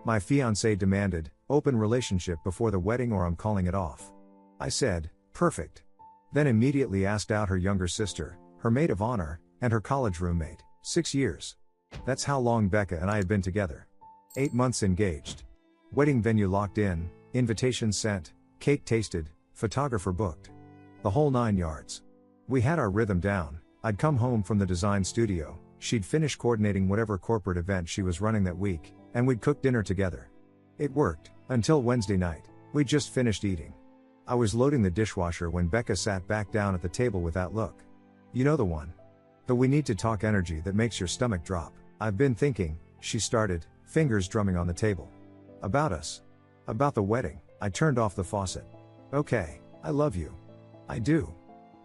My fiancé demanded, open relationship before the wedding or I'm calling it off. I said, perfect. Then immediately asked out her younger sister, her maid of honor, and her college roommate. 6 years. That's how long Becca and I had been together. 8 months engaged. Wedding venue locked in, invitations sent, cake tasted, photographer booked. The whole 9 yards. We had our rhythm down. I'd come home from the design studio, she'd finish coordinating whatever corporate event she was running that week, and we'd cook dinner together. It worked, until Wednesday night. We'd just finished eating. I was loading the dishwasher when Becca sat back down at the table with that look. You know the one. The we need to talk energy that makes your stomach drop. I've been thinking, she started, fingers drumming on the table. About us. About the wedding. I turned off the faucet. Okay, I love you. I do.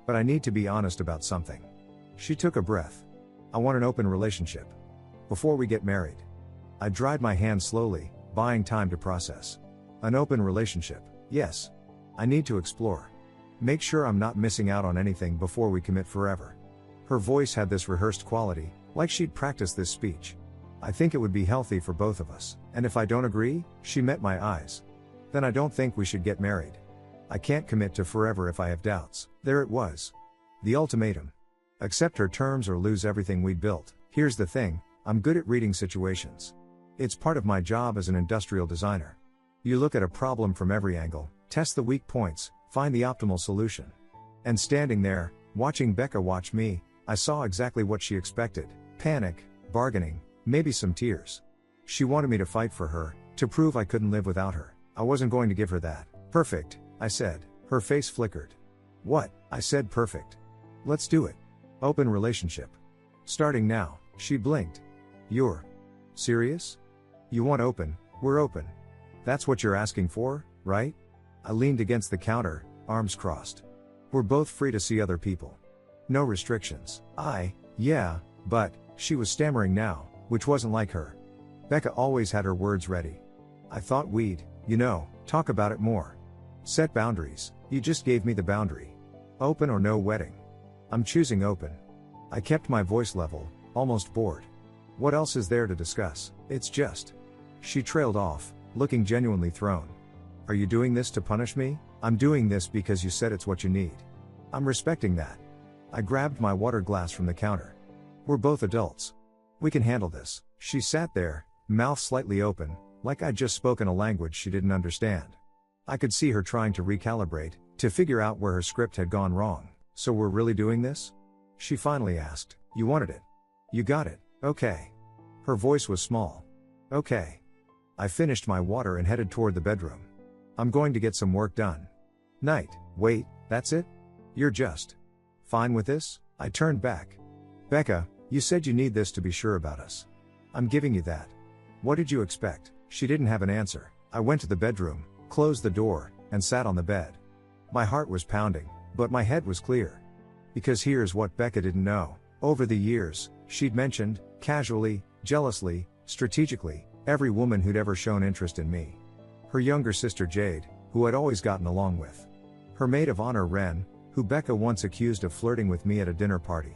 But I need to be honest about something. She took a breath. I want an open relationship. Before we get married. I dried my hands slowly, buying time to process. An open relationship, yes. I need to explore. Make sure I'm not missing out on anything before we commit forever. Her voice had this rehearsed quality, like she'd practiced this speech. I think it would be healthy for both of us, and if I don't agree, she met my eyes. Then I don't think we should get married. I can't commit to forever if I have doubts. There it was. The ultimatum. Accept her terms or lose everything we'd built. Here's the thing, I'm good at reading situations. It's part of my job as an industrial designer. You look at a problem from every angle, test the weak points, find the optimal solution. And standing there, watching Becca watch me, I saw exactly what she expected. Panic, bargaining, maybe some tears. She wanted me to fight for her, to prove I couldn't live without her. I wasn't going to give her that. Perfect, I said. Her face flickered. What? I said perfect. Let's do it. Open relationship. Starting now. She blinked. You're serious? You want open, we're open. That's what you're asking for, right? I leaned against the counter, arms crossed. We're both free to see other people. No restrictions. Yeah, but, she was stammering now, which wasn't like her. Becca always had her words ready. I thought we'd, talk about it more. Set boundaries. You just gave me the boundary. Open or no wedding. I'm choosing open. I kept my voice level, almost bored. What else is there to discuss? It's just. She trailed off, looking genuinely thrown. Are you doing this to punish me? I'm doing this because you said it's what you need. I'm respecting that. I grabbed my water glass from the counter. We're both adults. We can handle this. She sat there, mouth slightly open, like I'd just spoken a language she didn't understand. I could see her trying to recalibrate, to figure out where her script had gone wrong. So we're really doing this? She finally asked. You wanted it. You got it. Okay. Her voice was small. Okay. I finished my water and headed toward the bedroom. I'm going to get some work done. Night. Wait, that's it? You're just fine with this? I turned back. Becca, you said you need this to be sure about us. I'm giving you that. What did you expect? She didn't have an answer. I went to the bedroom, closed the door, and sat on the bed. My heart was pounding, but my head was clear. Because here's what Becca didn't know. Over the years, she'd mentioned, casually, jealously, strategically, every woman who'd ever shown interest in me. Her younger sister Jade, who I'd always gotten along with. Her maid of honor Ren, who Becca once accused of flirting with me at a dinner party.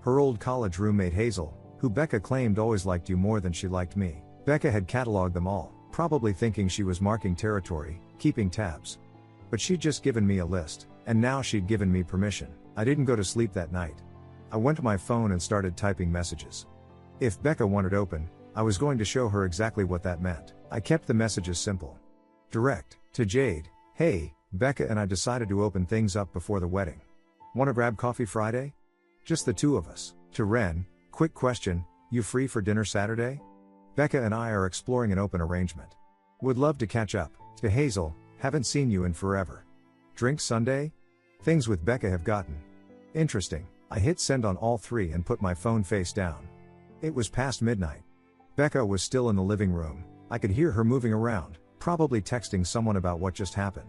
Her old college roommate Hazel, who Becca claimed always liked you more than she liked me. Becca had cataloged them all, probably thinking she was marking territory, keeping tabs. But she'd just given me a list, and now she'd given me permission. I didn't go to sleep that night. I went to my phone and started typing messages. If Becca wanted open, I was going to show her exactly what that meant. I kept the messages simple. Direct. To Jade, hey, Becca and I decided to open things up before the wedding. Wanna grab coffee Friday? Just the two of us. To Ren, quick question, you free for dinner Saturday? Becca and I are exploring an open arrangement. Would love to catch up. To Hazel, haven't seen you in forever. Drink Sunday? Things with Becca have gotten interesting. I hit send on all three and put my phone face down. It was past midnight. Becca was still in the living room. I could hear her moving around, probably texting someone about what just happened.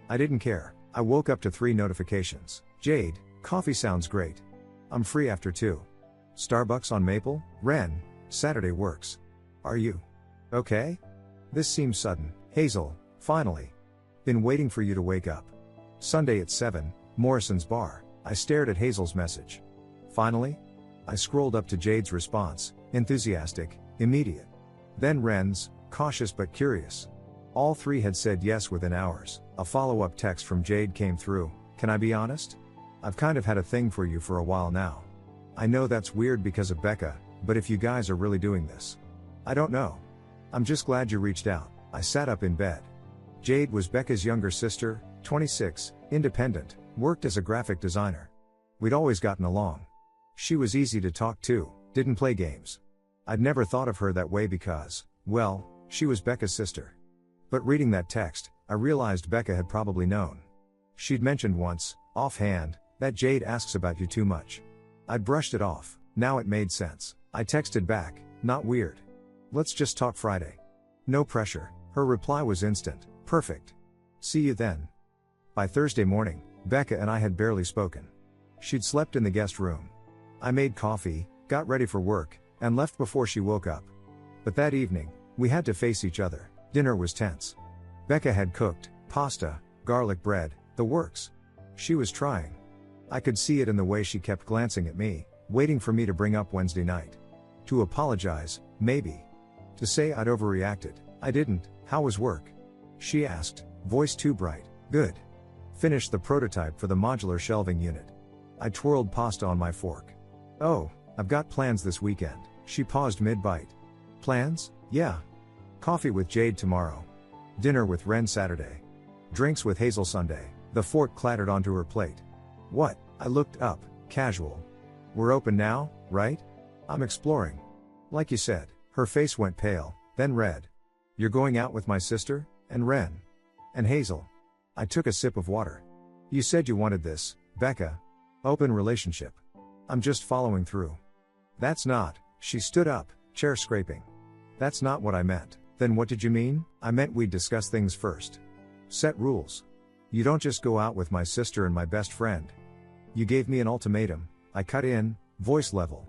I didn't care. I woke up to 3 notifications. Jade, coffee sounds great. I'm free after 2. Starbucks on Maple? Ren, Saturday works. Are you okay? This seems sudden. Hazel, finally. Been waiting for you to wake up. Sunday at 7, Morrison's Bar. I stared at Hazel's message. Finally? I scrolled up to Jade's response, enthusiastic, immediate. Then Ren's, cautious but curious. All three had said yes within hours. A follow-up text from Jade came through. Can I be honest? I've kind of had a thing for you for a while now. I know that's weird because of Becca, but if you guys are really doing this, I don't know. I'm just glad you reached out. I sat up in bed. Jade was Becca's younger sister, 26, independent, worked as a graphic designer. We'd always gotten along. She was easy to talk to, didn't play games. I'd never thought of her that way because, well, she was Becca's sister. But reading that text, I realized Becca had probably known. She'd mentioned once, offhand, that Jade asks about you too much. I'd brushed it off. Now it made sense. I texted back, not weird. Let's just talk Friday. No pressure. Her reply was instant. Perfect. See you then. By Thursday morning, Becca and I had barely spoken. She'd slept in the guest room. I made coffee, got ready for work, and left before she woke up. But that evening, we had to face each other. Dinner was tense. Becca had cooked pasta, garlic bread, the works. She was trying. I could see it in the way she kept glancing at me, waiting for me to bring up Wednesday night. To apologize, maybe. To say I'd overreacted. I didn't. How was work? She asked, voice too bright. Good. Finished the prototype for the modular shelving unit. I twirled pasta on my fork. Oh, I've got plans this weekend. She paused mid-bite. Plans? Yeah. Coffee with Jade tomorrow. Dinner with Ren Saturday. Drinks with Hazel Sunday. The fork clattered onto her plate. What? I looked up. Casual. We're open now, right? I'm exploring. Like you said. Her face went pale, then red. You're going out with my sister? And Ren? And Hazel? I took a sip of water. You said you wanted this, Becca. Open relationship. I'm just following through. That's not. She stood up, chair scraping. That's not what I meant. Then what did you mean? I meant we'd discuss things first. Set rules. You don't just go out with my sister and my best friend. You gave me an ultimatum. I cut in, voice level.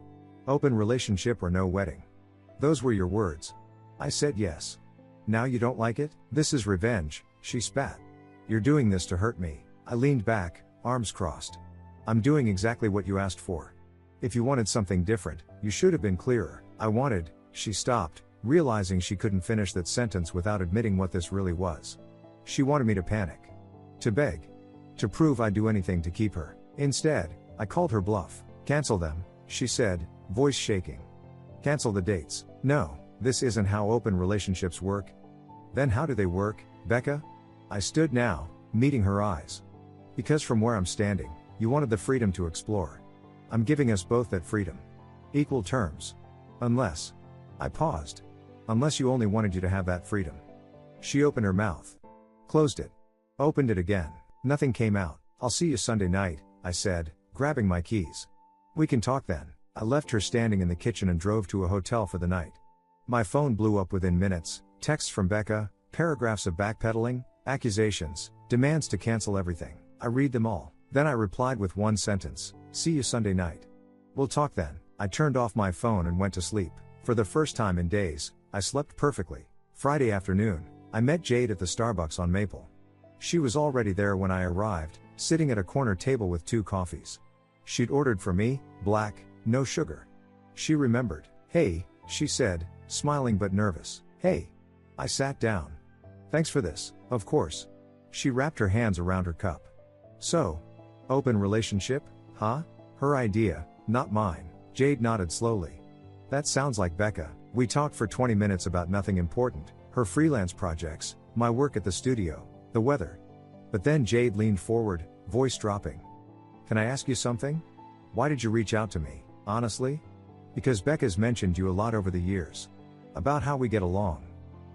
Open relationship or no wedding. Those were your words. I said yes. Now you don't like it? This is revenge, she spat. You're doing this to hurt me. I leaned back, arms crossed. I'm doing exactly what you asked for. If you wanted something different, you should have been clearer. I wanted, she stopped, realizing she couldn't finish that sentence without admitting what this really was. She wanted me to panic. To beg. To prove I'd do anything to keep her. Instead, I called her bluff. Cancel them, she said, voice shaking. Cancel the dates. No, this isn't how open relationships work. Then how do they work, Becca? I stood now, meeting her eyes. Because from where I'm standing, you wanted the freedom to explore. I'm giving us both that freedom. Equal terms. Unless. I paused. Unless you only wanted you to have that freedom. She opened her mouth. Closed it. Opened it again. Nothing came out. I'll see you Sunday night, I said, grabbing my keys. We can talk then. I left her standing in the kitchen and drove to a hotel for the night. My phone blew up within minutes, texts from Becca, paragraphs of backpedaling, accusations, demands to cancel everything. I read them all. Then I replied with one sentence, see you Sunday night. We'll talk then. I turned off my phone and went to sleep. For the first time in days, I slept perfectly. Friday afternoon, I met Jade at the Starbucks on Maple. She was already there when I arrived, sitting at a corner table with 2 coffees. She'd ordered for me, black, no sugar. She remembered. Hey, she said, smiling but nervous. Hey. I sat down. Thanks for this, of course. She wrapped her hands around her cup. So, open relationship, huh? Her idea, not mine. Jade nodded slowly. That sounds like Becca. We talked for 20 minutes about nothing important, her freelance projects, my work at the studio, the weather. But then Jade leaned forward, voice dropping. Can I ask you something? Why did you reach out to me, honestly? Because Becca's mentioned you a lot over the years. About how we get along.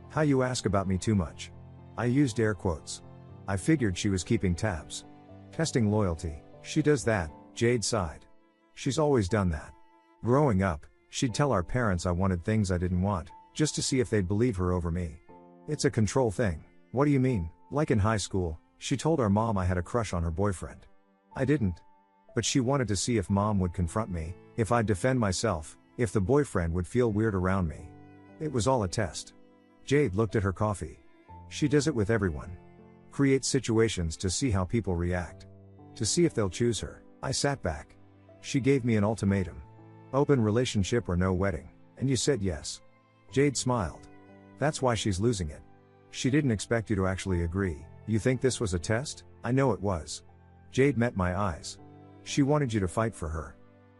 How you ask about me too much. I used air quotes. I figured she was keeping tabs. Testing loyalty. She does that, Jade sighed. She's always done that. Growing up, she'd tell our parents I wanted things I didn't want, just to see if they'd believe her over me. It's a control thing. What do you mean? Like in high school, she told our mom I had a crush on her boyfriend. I didn't. But she wanted to see if mom would confront me, if I'd defend myself, if the boyfriend would feel weird around me. It was all a test. Jade looked at her coffee. She does it with everyone. Creates situations to see how people react. To see if they'll choose her. I sat back. She gave me an ultimatum. Open relationship or no wedding. And you said yes. Jade smiled. That's why she's losing it. She didn't expect you to actually agree. You think this was a test? I know it was. Jade met my eyes. She wanted you to fight for her.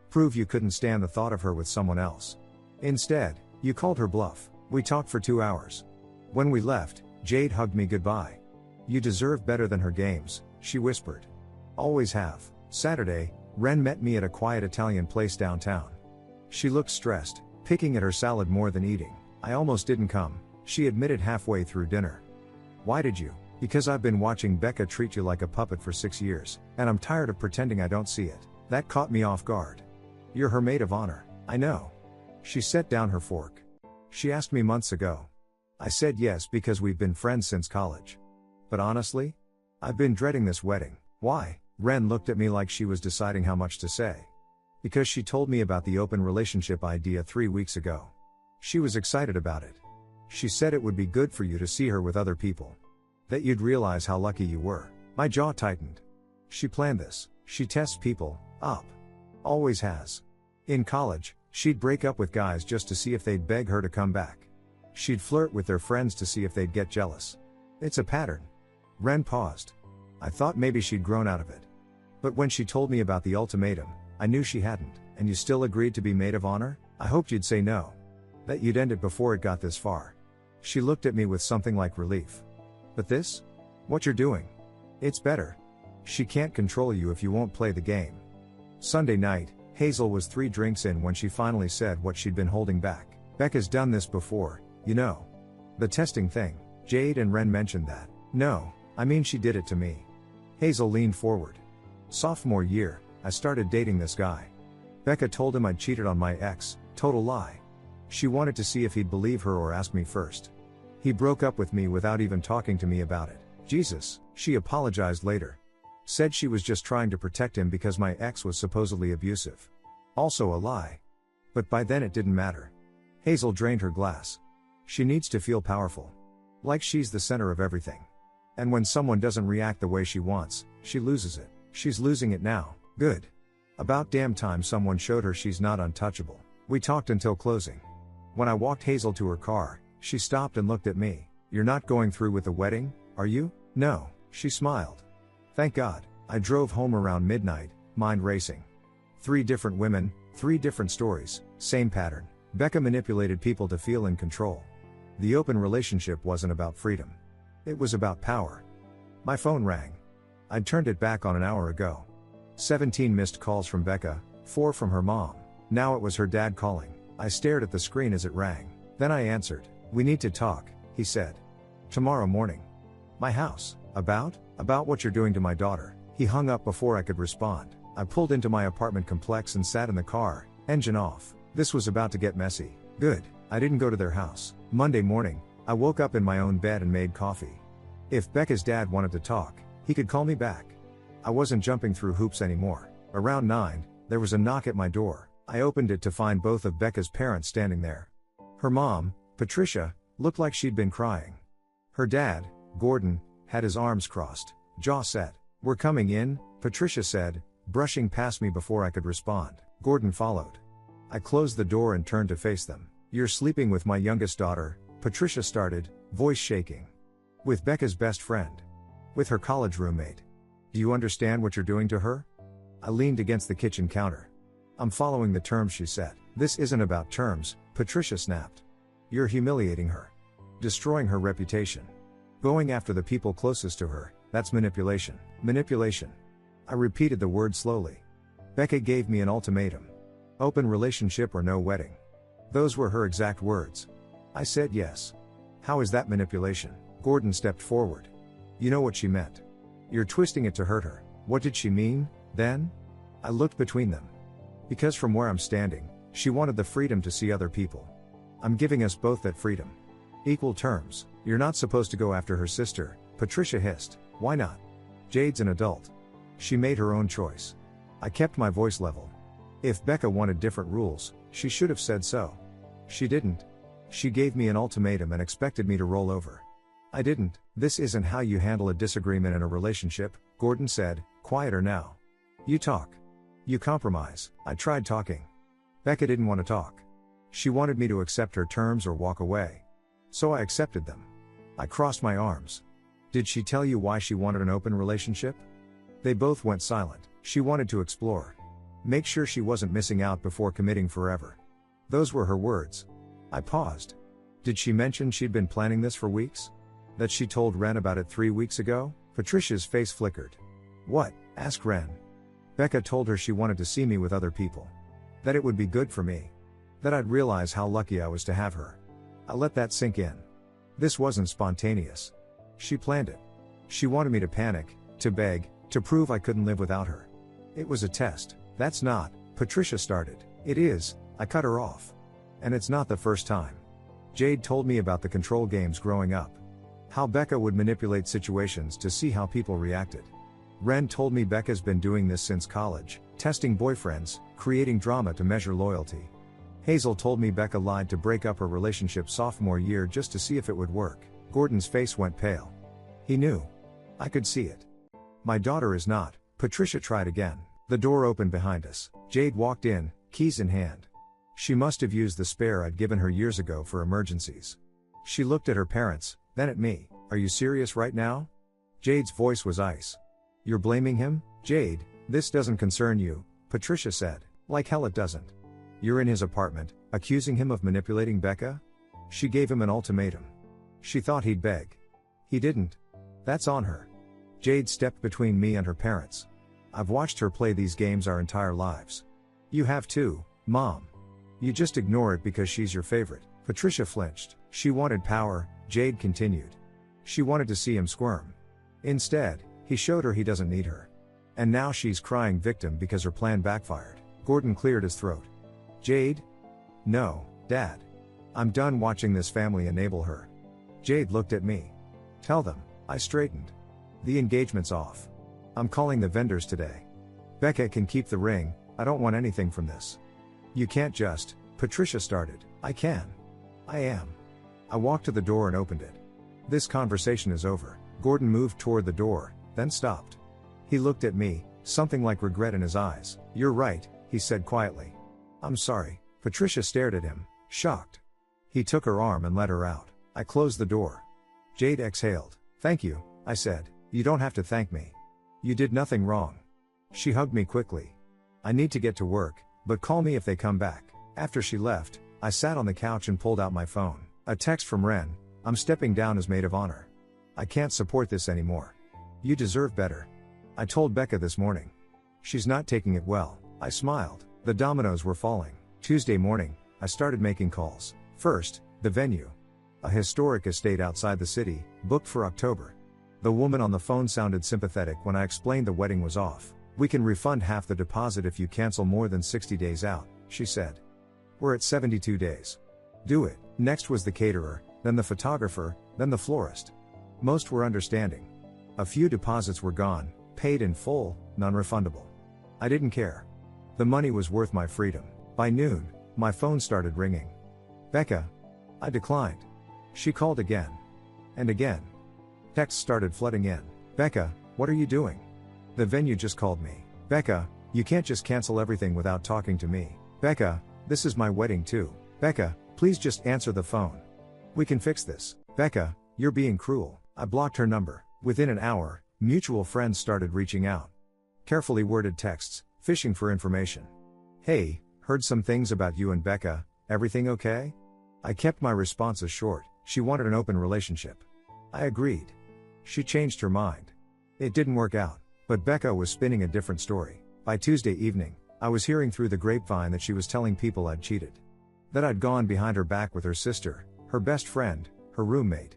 Prove you couldn't stand the thought of her with someone else. Instead, you called her bluff. We talked for 2 hours. When we left, Jade hugged me goodbye. You deserve better than her games, she whispered. Always have. Saturday, Ren met me at a quiet Italian place downtown. She looked stressed, picking at her salad more than eating. I almost didn't come, she admitted halfway through dinner. Why did you? Because I've been watching Becca treat you like a puppet for 6 years, and I'm tired of pretending I don't see it. That caught me off guard. You're her maid of honor. I know. She set down her fork. She asked me months ago. I said yes because we've been friends since college. But honestly, I've been dreading this wedding. Why? Ren looked at me like she was deciding how much to say. Because she told me about the open relationship idea 3 weeks ago. She was excited about it. She said it would be good for you to see her with other people. That you'd realize how lucky you were. My jaw tightened. She planned this. She tests people up. Always has. In college, she'd break up with guys just to see if they'd beg her to come back. She'd flirt with their friends to see if they'd get jealous. It's a pattern. Ren paused. I thought maybe she'd grown out of it. But when she told me about the ultimatum, I knew she hadn't. And you still agreed to be maid of honor? I hoped you'd say no. That you'd end it before it got this far. She looked at me with something like relief. But this? What you're doing? It's better. She can't control you if you won't play the game. Sunday night, Hazel was 3 drinks in when she finally said what she'd been holding back. Becca's done this before, you know. The testing thing. Jade and Ren mentioned that. No, I mean she did it to me. Hazel leaned forward. Sophomore year, I started dating this guy. Becca told him I'd cheated on my ex, total lie. She wanted to see if he'd believe her or ask me first. He broke up with me without even talking to me about it. Jesus, she apologized later. Said she was just trying to protect him because my ex was supposedly abusive. Also a lie. But by then it didn't matter. Hazel drained her glass. She needs to feel powerful. Like she's the center of everything. And when someone doesn't react the way she wants, she loses it. She's losing it now. Good. About damn time someone showed her she's not untouchable. We talked until closing. When I walked Hazel to her car, she stopped and looked at me. You're not going through with the wedding, are you? No, she smiled. Thank God. I drove home around midnight, mind racing. 3 different women, 3 different stories, same pattern. Becca manipulated people to feel in control. The open relationship wasn't about freedom. It was about power. My phone rang. I'd turned it back on an hour ago. 17 missed calls from Becca, 4 from her mom. Now it was her dad calling. I stared at the screen as it rang. Then I answered. We need to talk, he said. Tomorrow morning. My house. About what you're doing to my daughter. He hung up before I could respond. I pulled into my apartment complex and sat in the car, engine off. This was about to get messy. Good. I didn't go to their house. Monday morning, I woke up in my own bed and made coffee. If Becca's dad wanted to talk, he could call me back. I wasn't jumping through hoops anymore. Around 9, there was a knock at my door. I opened it to find both of Becca's parents standing there. Her mom, Patricia, looked like she'd been crying. Her dad, Gordon, had his arms crossed, jaw set. We're coming in, Patricia said, brushing past me before I could respond. Gordon followed. I closed the door and turned to face them. You're sleeping with my youngest daughter, Patricia started, voice shaking. With Becca's best friend. With her college roommate. Do you understand what you're doing to her? I leaned against the kitchen counter. I'm following the terms, she said. This isn't about terms, Patricia snapped. You're humiliating her. Destroying her reputation. Going after the people closest to her, that's manipulation. Manipulation. I repeated the word slowly. Becca gave me an ultimatum. Open relationship or no wedding. Those were her exact words. I said yes. How is that manipulation? Gordon stepped forward. You know what she meant. You're twisting it to hurt her. What did she mean, then? I looked between them. Because from where I'm standing, she wanted the freedom to see other people. I'm giving us both that freedom. Equal terms. You're not supposed to go after her sister, Patricia hissed. Why not? Jade's an adult. She made her own choice. I kept my voice level. If Becca wanted different rules, she should have said so. She didn't. She gave me an ultimatum and expected me to roll over. I didn't. This isn't how you handle a disagreement in a relationship, Gordon said, quieter now. You talk. You compromise. I tried talking. Becca didn't want to talk. She wanted me to accept her terms or walk away. So I accepted them. I crossed my arms. Did she tell you why she wanted an open relationship? They both went silent. She wanted to explore. Make sure she wasn't missing out before committing forever. Those were her words. I paused. Did she mention she'd been planning this for weeks? That she told Ren about it 3 weeks ago? Patricia's face flickered. What? Asked Ren. Becca told her she wanted to see me with other people. That it would be good for me. That I'd realize how lucky I was to have her. I let that sink in. This wasn't spontaneous. She planned it. She wanted me to panic, to beg, to prove I couldn't live without her. It was a test. That's not, Patricia started. It is, I cut her off. And it's not the first time. Jade told me about the control games growing up. How Becca would manipulate situations to see how people reacted. Ren told me Becca's been doing this since college, testing boyfriends, creating drama to measure loyalty. Hazel told me Becca lied to break up her relationship sophomore year just to see if it would work. Gordon's face went pale. He knew. I could see it. My daughter is not. Patricia tried again. The door opened behind us. Jade walked in, keys in hand. She must have used the spare I'd given her years ago for emergencies. She looked at her parents, then at me. Are you serious right now? Jade's voice was ice. You're blaming him? Jade, this doesn't concern you, Patricia said. Like hell it doesn't. You're in his apartment, accusing him of manipulating Becca? She gave him an ultimatum. She thought he'd beg. He didn't. That's on her. Jade stepped between me and her parents. I've watched her play these games our entire lives. You have too, Mom. You just ignore it because she's your favorite. Patricia flinched. She wanted power, Jade continued. She wanted to see him squirm. Instead, he showed her he doesn't need her. And now she's crying victim because her plan backfired. Gordon cleared his throat. Jade? No, Dad. I'm done watching this family enable her. Jade looked at me. Tell them. I straightened. The engagement's off. I'm calling the vendors today. Becca can keep the ring, I don't want anything from this. You can't just, Patricia started. I can. I am. I walked to the door and opened it. This conversation is over. Gordon moved toward the door, then stopped. He looked at me, something like regret in his eyes. You're right, he said quietly. I'm sorry. Patricia stared at him, shocked. He took her arm and led her out. I closed the door. Jade exhaled. Thank you, I said. You don't have to thank me. You did nothing wrong. She hugged me quickly. I need to get to work, but call me if they come back. After she left, I sat on the couch and pulled out my phone. A text from Ren. I'm stepping down as maid of honor. I can't support this anymore. You deserve better. I told Becca this morning. She's not taking it well. I smiled. The dominoes were falling. Tuesday morning, I started making calls. First, the venue. A historic estate outside the city, booked for October. The woman on the phone sounded sympathetic when I explained the wedding was off. We can refund half the deposit if you cancel more than 60 days out, she said. We're at 72 days. Do it. Next was the caterer, then the photographer, then the florist. Most were understanding. A few deposits were gone, paid in full, non-refundable. I didn't care. The money was worth my freedom. By noon, my phone started ringing. Becca. I declined. She called again. And again. Texts started flooding in. Becca, what are you doing? The venue just called me. Becca, you can't just cancel everything without talking to me. Becca, this is my wedding too. Becca, please just answer the phone. We can fix this. Becca, you're being cruel. I blocked her number. Within an hour, mutual friends started reaching out. Carefully worded texts, fishing for information. Hey, heard some things about you and Becca, everything okay? I kept my responses short. She wanted an open relationship. I agreed. She changed her mind. It didn't work out, but Becca was spinning a different story. By Tuesday evening, I was hearing through the grapevine that she was telling people I'd cheated. That I'd gone behind her back with her sister, her best friend, her roommate.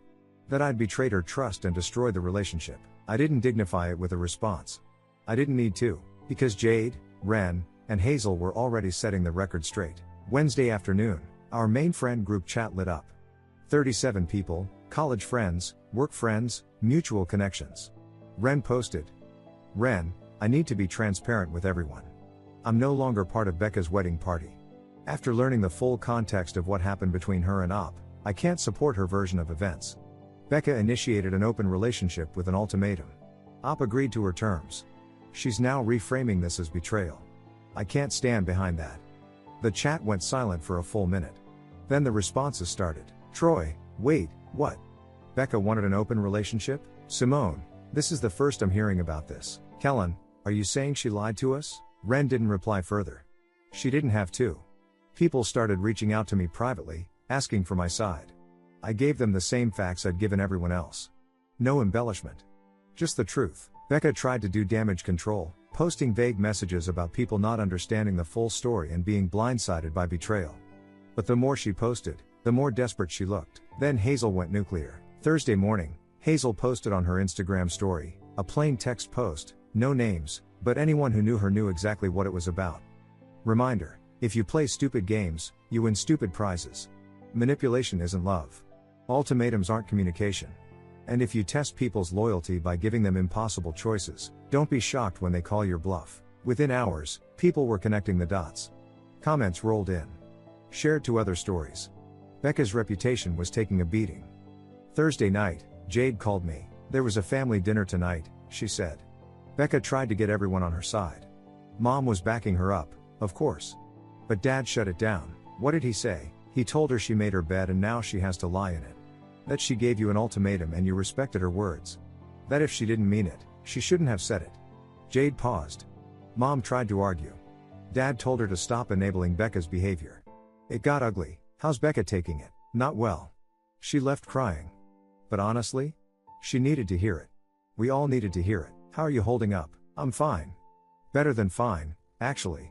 That I'd betrayed her trust and destroyed the relationship. I didn't dignify it with a response. I didn't need to, because Jade, Ren, and Hazel were already setting the record straight. Wednesday afternoon, our main friend group chat lit up. 37 people, college friends, work friends, mutual connections. Ren posted. Ren, I need to be transparent with everyone. I'm no longer part of Becca's wedding party. After learning the full context of what happened between her and Op, I can't support her version of events. Becca initiated an open relationship with an ultimatum. Op agreed to her terms. She's now reframing this as betrayal. I can't stand behind that. The chat went silent for a full minute. Then the responses started. Troy, wait, What? Becca wanted an open relationship? Simone, this is the first I'm hearing about this. Kellen, are you saying she lied to us? Ren didn't reply further. She didn't have to. People started reaching out to me privately, asking for my side. I gave them the same facts I'd given everyone else. No embellishment. Just the truth. Becca tried to do damage control, posting vague messages about people not understanding the full story and being blindsided by betrayal. But the more she posted, the more desperate she looked. Then Hazel went nuclear. Thursday morning, Hazel posted on her Instagram story, a plain text post, no names, but anyone who knew her knew exactly what it was about. Reminder: if you play stupid games, you win stupid prizes. Manipulation isn't love. Ultimatums aren't communication. And if you test people's loyalty by giving them impossible choices, don't be shocked when they call your bluff. Within hours, people were connecting the dots. Comments rolled in. Shared to other stories. Becca's reputation was taking a beating. Thursday night, Jade called me. There was a family dinner tonight, she said. Becca tried to get everyone on her side. Mom was backing her up, of course. But Dad shut it down. What did he say? He told her she made her bed and now she has to lie in it. That she gave you an ultimatum and you respected her words. That if she didn't mean it, she shouldn't have said it. Jade paused. Mom tried to argue. Dad told her to stop enabling Becca's behavior. It got ugly. How's Becca taking it? Not well. She left crying. But honestly, she needed to hear it. We all needed to hear it. How are you holding up? I'm fine. Better than fine, actually.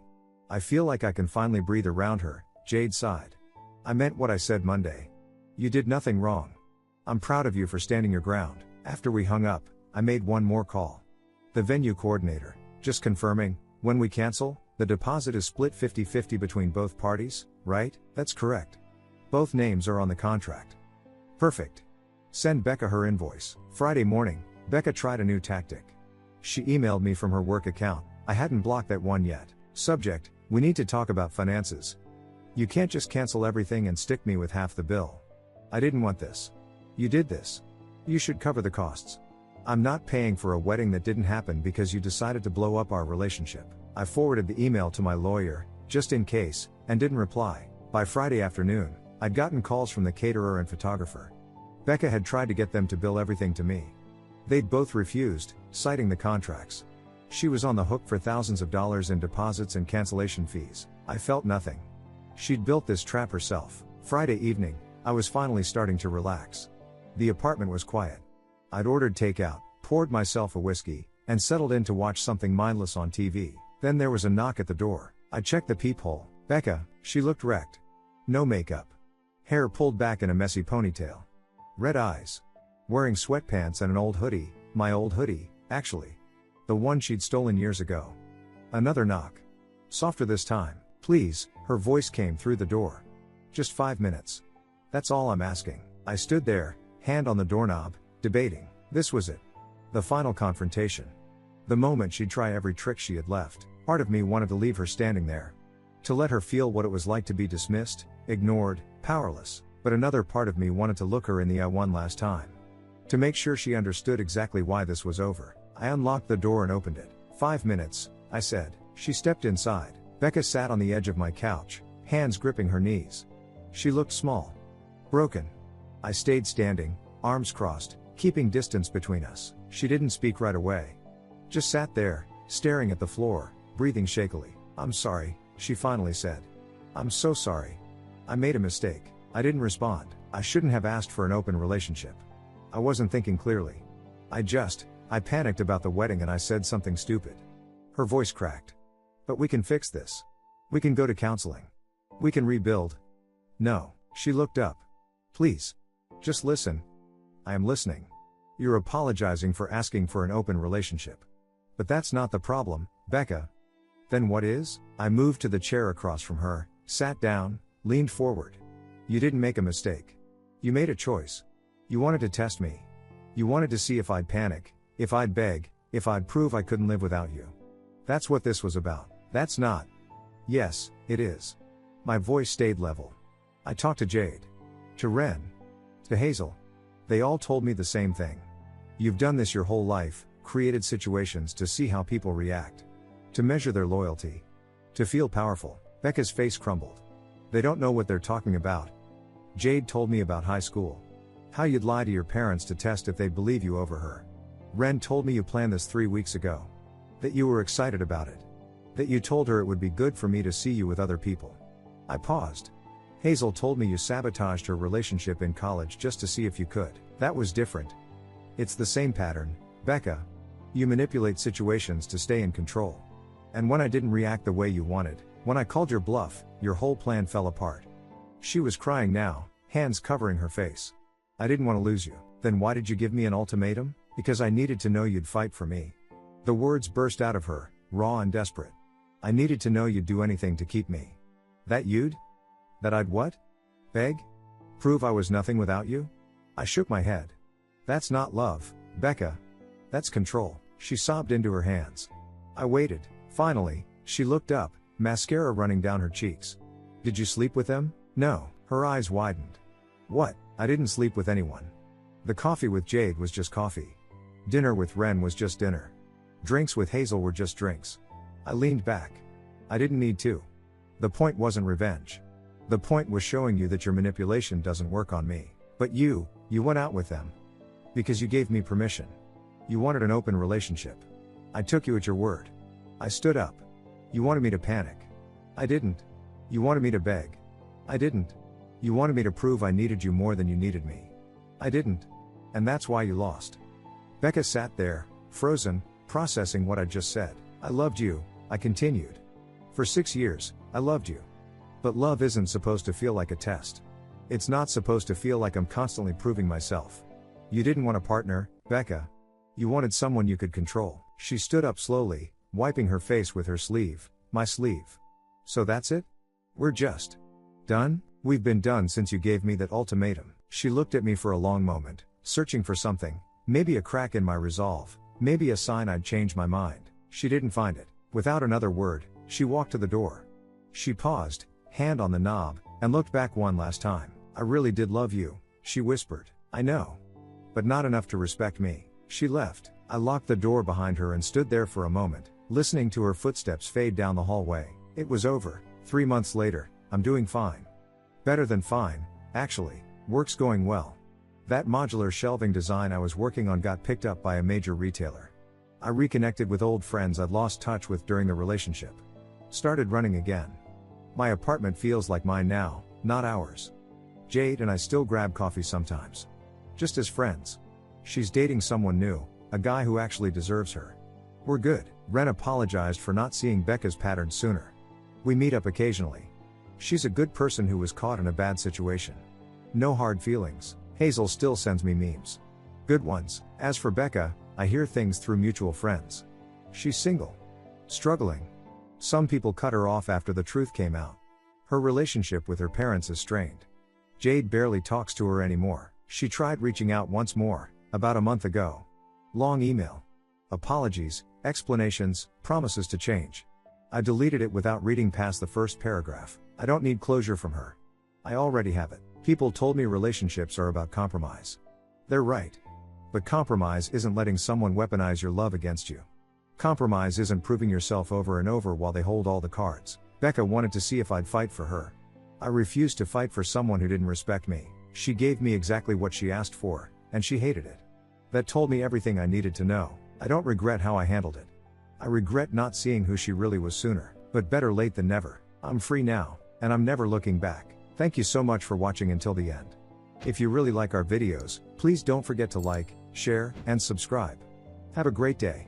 I feel like I can finally breathe around her, Jade sighed. I meant what I said Monday. You did nothing wrong. I'm proud of you for standing your ground. After we hung up, I made one more call. The venue coordinator, just confirming, when we cancel, the deposit is split 50-50 between both parties, right? That's correct. Both names are on the contract. Perfect. Send Becca her invoice. Friday morning, Becca tried a new tactic. She emailed me from her work account. I hadn't blocked that one yet. Subject: we need to talk about finances. You can't just cancel everything and stick me with half the bill. I didn't want this. You did this. You should cover the costs. I'm not paying for a wedding that didn't happen because you decided to blow up our relationship. I forwarded the email to my lawyer, just in case, and didn't reply. By Friday afternoon, I'd gotten calls from the caterer and photographer. Becca had tried to get them to bill everything to me. They'd both refused, citing the contracts. She was on the hook for thousands of dollars in deposits and cancellation fees. I felt nothing. She'd built this trap herself. Friday evening, I was finally starting to relax. The apartment was quiet. I'd ordered takeout, poured myself a whiskey, and settled in to watch something mindless on TV. Then there was a knock at the door. I checked the peephole. Becca. She looked wrecked. No makeup. Hair pulled back in a messy ponytail. Red eyes. Wearing sweatpants and an old hoodie, my old hoodie, actually. The one she'd stolen years ago. Another knock. Softer this time. Please, her voice came through the door. Just 5 minutes. That's all I'm asking. I stood there, hand on the doorknob, debating. This was it. The final confrontation. The moment she'd try every trick she had left. Part of me wanted to leave her standing there. To let her feel what it was like to be dismissed, ignored, powerless. But another part of me wanted to look her in the eye one last time. To make sure she understood exactly why this was over. I unlocked the door and opened it. 5 minutes, I said. She stepped inside. Becca sat on the edge of my couch, hands gripping her knees. She looked small. Broken. I stayed standing, arms crossed, keeping distance between us. She didn't speak right away. Just sat there, staring at the floor, breathing shakily. I'm sorry, she finally said. I'm so sorry. I made a mistake. I didn't respond. I shouldn't have asked for an open relationship. I wasn't thinking clearly. I panicked about the wedding and I said something stupid. Her voice cracked. But we can fix this. We can go to counseling. We can rebuild. No. She looked up. Please. Just listen. I am listening. You're apologizing for asking for an open relationship. But that's not the problem, Becca. Then what is? I moved to the chair across from her, sat down, leaned forward. You didn't make a mistake. You made a choice. You wanted to test me. You wanted to see if I'd panic, if I'd beg, if I'd prove I couldn't live without you. That's what this was about. That's not. Yes, it is. My voice stayed level. I talked to Jade. To Ren. To Hazel. They all told me the same thing. You've done this your whole life, created situations to see how people react. To measure their loyalty. To feel powerful. Becca's face crumbled. They don't know what they're talking about. Jade told me about high school. How you'd lie to your parents to test if they believe you over her. Ren told me you planned this 3 weeks ago. That you were excited about it. That you told her it would be good for me to see you with other people. I paused. Hazel told me you sabotaged her relationship in college just to see if you could. That was different. It's the same pattern, Becca. You manipulate situations to stay in control. And when I didn't react the way you wanted, when I called your bluff, your whole plan fell apart. She was crying now, hands covering her face. I didn't want to lose you. Then why did you give me an ultimatum? Because I needed to know you'd fight for me. The words burst out of her, raw and desperate. I needed to know you'd do anything to keep me. That you'd? That I'd what? Beg? Prove I was nothing without you? I shook my head. That's not love, Becca. That's control. She sobbed into her hands. I waited. Finally, she looked up, mascara running down her cheeks. Did you sleep with them? No. Her eyes widened. What? I didn't sleep with anyone. The coffee with Jade was just coffee. Dinner with Ren was just dinner. Drinks with Hazel were just drinks. I leaned back. I didn't need to. The point wasn't revenge. The point was showing you that your manipulation doesn't work on me. But you went out with them. Because you gave me permission. You wanted an open relationship. I took you at your word. I stood up. You wanted me to panic. I didn't. You wanted me to beg. I didn't. You wanted me to prove I needed you more than you needed me. I didn't. And that's why you lost. Becca sat there, frozen, processing what I just said. I loved you, I continued. For 6 years, I loved you. But love isn't supposed to feel like a test. It's not supposed to feel like I'm constantly proving myself. You didn't want a partner, Becca. You wanted someone you could control. She stood up slowly, wiping her face with her sleeve, my sleeve. So that's it? We're just done? We've been done since you gave me that ultimatum. She looked at me for a long moment, searching for something, maybe a crack in my resolve, maybe a sign I'd changed my mind. She didn't find it. Without another word, she walked to the door. She paused, hand on the knob, and looked back one last time. I really did love you, she whispered. I know. But not enough to respect me. She left. I locked the door behind her and stood there for a moment, listening to her footsteps fade down the hallway. It was over. 3 months later, I'm doing fine. Better than fine, actually. Work's going well. That modular shelving design I was working on got picked up by a major retailer. I reconnected with old friends I'd lost touch with during the relationship. Started running again. My apartment feels like mine now, not ours. Jade and I still grab coffee sometimes. Just as friends. She's dating someone new, a guy who actually deserves her. We're good. Ren apologized for not seeing Becca's pattern sooner. We meet up occasionally. She's a good person who was caught in a bad situation. No hard feelings. Hazel still sends me memes. Good ones. As for Becca, I hear things through mutual friends. She's single. Struggling. Some people cut her off after the truth came out. Her relationship with her parents is strained. Jade barely talks to her anymore. She tried reaching out once more, about a month ago. Long email. Apologies, explanations, promises to change. I deleted it without reading past the first paragraph. I don't need closure from her. I already have it. People told me relationships are about compromise. They're right. But compromise isn't letting someone weaponize your love against you. Compromise isn't proving yourself over and over while they hold all the cards. Becca wanted to see if I'd fight for her. I refused to fight for someone who didn't respect me. She gave me exactly what she asked for, and she hated it. That told me everything I needed to know. I don't regret how I handled it. I regret not seeing who she really was sooner, but better late than never. I'm free now, and I'm never looking back. Thank you so much for watching until the end. If you really like our videos, please don't forget to like, share, and subscribe. Have a great day.